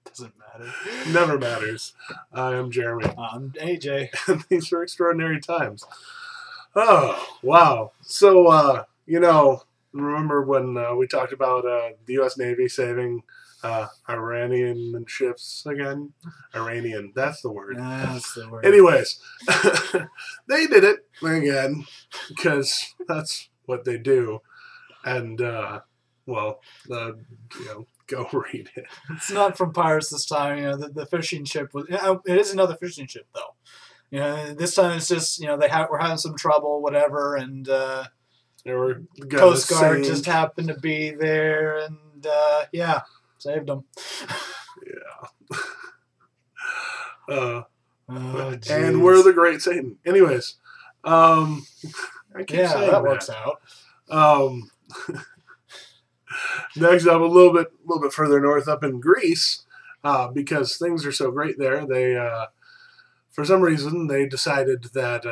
Doesn't matter. Never matters. I am Jeremy. I'm AJ. And these are extraordinary times. Oh, wow. So, you know, remember when we talked about the U.S. Navy saving Iranian ships again? Iranian, that's the word. That's the word. Anyways, they did it again because that's what they do. And, well, you know, go read it. It's not from pirates this time. You know, the fishing ship was. It is another fishing ship, though. You know, this time it's just, you know, we're having some trouble, whatever, and Coast Guard just happened to be there, and yeah, saved them. Yeah. And we're the Great Satan. Anyways, I keep saying that works out. Next up, a little bit further north, up in Greece, because things are so great there. They, for some reason, they decided that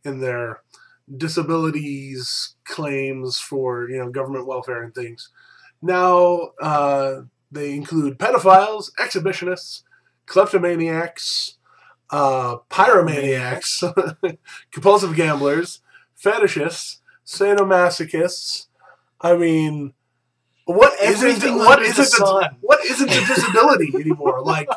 in their disabilities claims for, you know, government welfare and things, now they include pedophiles, exhibitionists, kleptomaniacs, pyromaniacs, compulsive gamblers, fetishists, sadomasochists. I mean, what isn't a disability anymore? Like,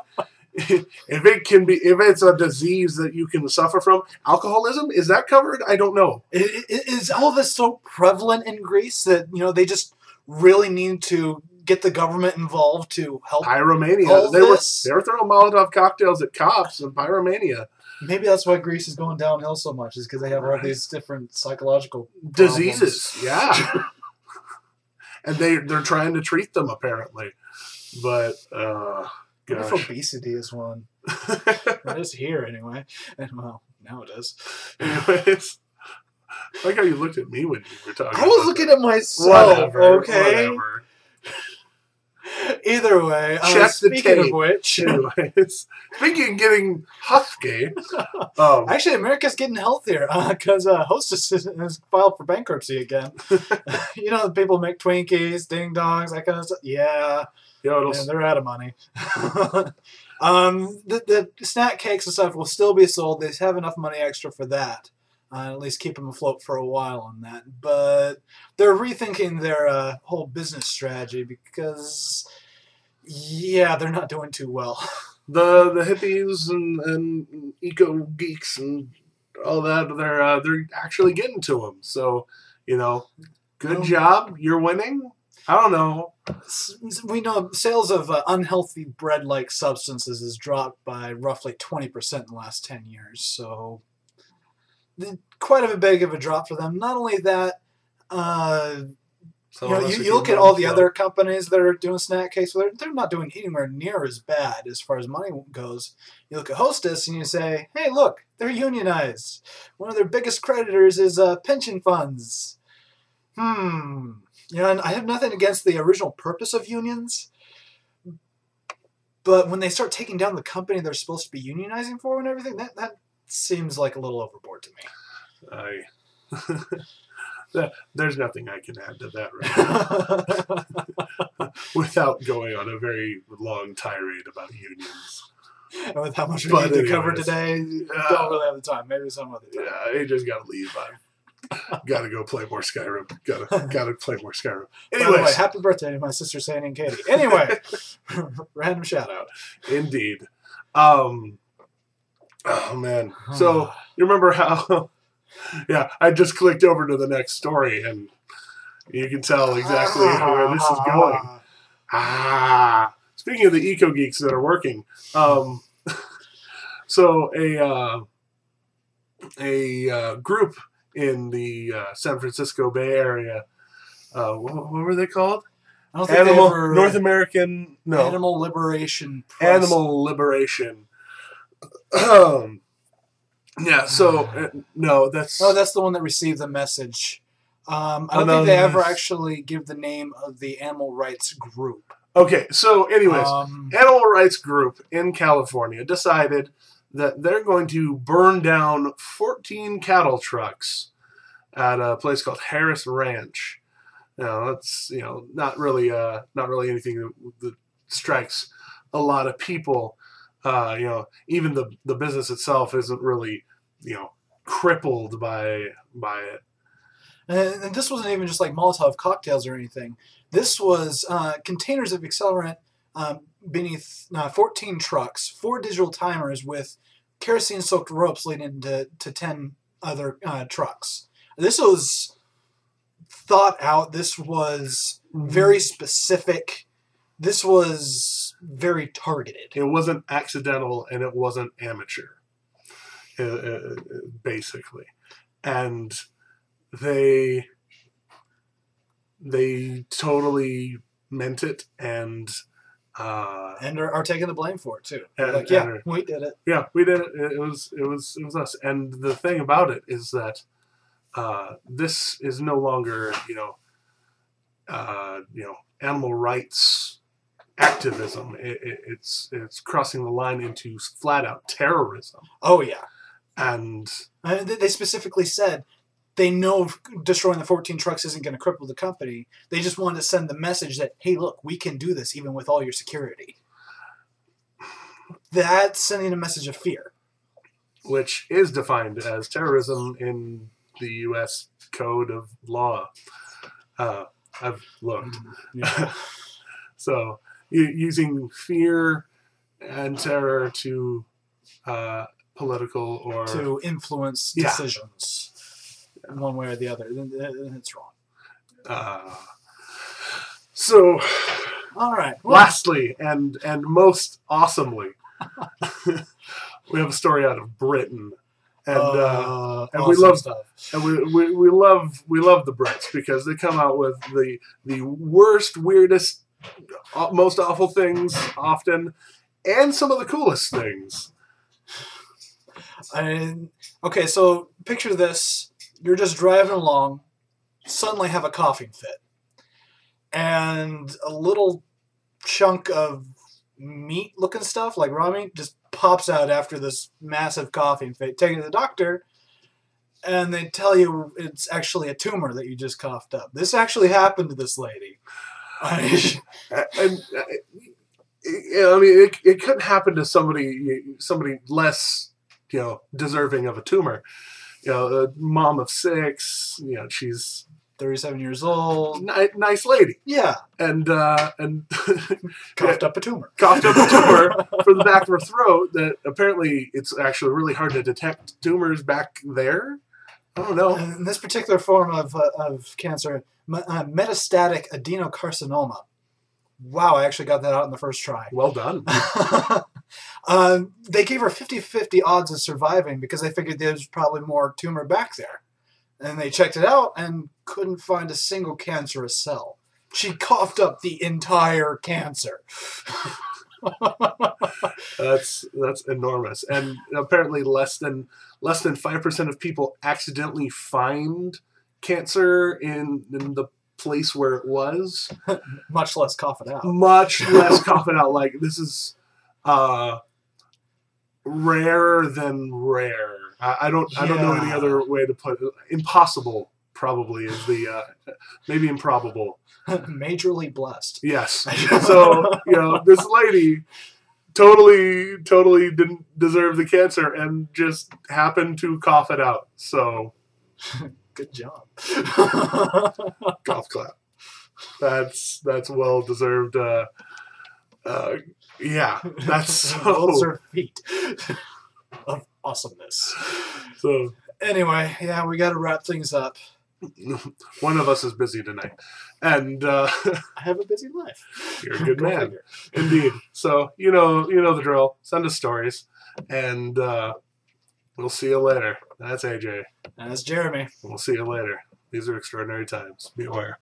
if it's a disease that you can suffer from, alcoholism, is that covered? I don't know. Is all this so prevalent in Greece that, you know, they just really need to get the government involved to help? Pyromania. They were throwing Molotov cocktails at cops and pyromania. Maybe that's why Greece is going downhill so much, is because they have all these different psychological diseases. Yeah. And they're trying to treat them, apparently. But, what if obesity is one? It is here, anyway. And, well, now it is. Anyways, I like how you looked at me when you were talking. I was looking at myself, okay? Whatever. Either way, check the speaking tape. of which, anyways, speaking of getting husky, actually, America's getting healthier because Hostess has filed for bankruptcy again. You know, people make Twinkies, ding dongs, that kind of stuff. Yeah, they're out of money. The snack cakes and stuff will still be sold. They have enough money extra for that. At least keep them afloat for a while on that. But they're rethinking their whole business strategy because, yeah, they're not doing too well. The hippies and eco geeks and all that, they're actually getting to them. So, you know, good job. You're winning. I don't know. We know sales of unhealthy bread-like substances has dropped by roughly 20% in the last 10 years. So quite a big of a drop for them. Not only that, you look at all the other companies that are doing snack cakes, they're not doing anywhere near as bad as far as money goes. You look at Hostess and you say, hey, look, they're unionized. One of their biggest creditors is pension funds. You know, and I have nothing against the original purpose of unions, but when they start taking down the company they're supposed to be unionizing for and everything, that seems like a little overboard to me. There's nothing I can add to that right now without going on a very long tirade about unions. And with how much we need to cover today, don't really have the time. Maybe some other time. Yeah, you just got to leave. Got to go play more Skyrim. Got to play more Skyrim. Anyways, happy birthday to my sister Sandy and Katie. Anyway, random shout out. Indeed. Oh, man. So, you remember how... Yeah, I just clicked over to the next story, and you can tell exactly where this is going. Speaking of the eco-geeks that are working, so a group in the San Francisco Bay Area, what were they called? I don't think North American... No. Animal Liberation Press. Animal Liberation. Yeah, so, no, that's... Oh, that's the one that received the message. I don't think they ever actually give the name of the animal rights group. Okay, so anyways, animal rights group in California decided that they're going to burn down 14 cattle trucks at a place called Harris Ranch. That's not really anything that strikes a lot of people. Even the business itself isn't really crippled by it. And this wasn't even just like Molotov cocktails or anything. This was containers of accelerant beneath 14 trucks, 4 digital timers with kerosene-soaked ropes leading to 10 other trucks. This was thought out. This was very specific. This was very targeted. It wasn't accidental and it wasn't amateur, basically. And they totally meant it and are taking the blame for it too. We did it. Yeah, we did it. It was us. And the thing about it is that this is no longer animal rights activism. It's crossing the line into flat out terrorism. Oh yeah. And they specifically said they know destroying the 14 trucks isn't going to cripple the company. They just wanted to send the message that, hey, look, we can do this even with all your security. That's sending a message of fear. Which is defined as terrorism in the U.S. Code of Law. I've looked. Yeah. So, using fear and terror to political or... to influence decisions. One way or the other, it's wrong. So, all right. Well, lastly, and most awesomely, we have a story out of Britain, and awesome we love stuff. And we love the Brits because they come out with the worst, weirdest, most awful things often, and some of the coolest things. Okay, so picture this. You're just driving along, suddenly have a coughing fit. And a little chunk of meat-looking stuff, like raw meat, just pops out after this massive coughing fit. Take it to the doctor, and they tell you it's actually a tumor that you just coughed up. This actually happened to this lady. It couldn't happen to somebody less, deserving of a tumor. A mom of 6, she's 37 years old. Nice lady. Yeah. And coughed up a tumor. Coughed up a tumor for the back of her throat that apparently it's actually really hard to detect tumors back there. I don't know. In this particular form of cancer, metastatic adenocarcinoma. Wow, I actually got that out in the first try. Well done. They gave her 50-50 odds of surviving because they figured there's probably more tumor back there. And they checked it out and couldn't find a single cancerous cell. She coughed up the entire cancer. That's enormous. And apparently less than 5% of people accidentally find cancer in the place where it was. Much less cough it out. Much less cough it out. Like, this is rarer than rare. I don't know any other way to put it. Impossible probably is the maybe improbable. Majorly blessed. Yes. So, this lady totally didn't deserve the cancer and just happened to cough it out. So good job. Golf clap. That's well deserved. Yeah, that's so well deserved feat of awesomeness. So anyway, yeah, we got to wrap things up. One of us is busy tonight, and I have a busy life. You're a good man, indeed. So you know the drill. Send us stories, and we'll see you later. That's AJ. That's Jeremy. We'll see you later. These are extraordinary times. Be aware.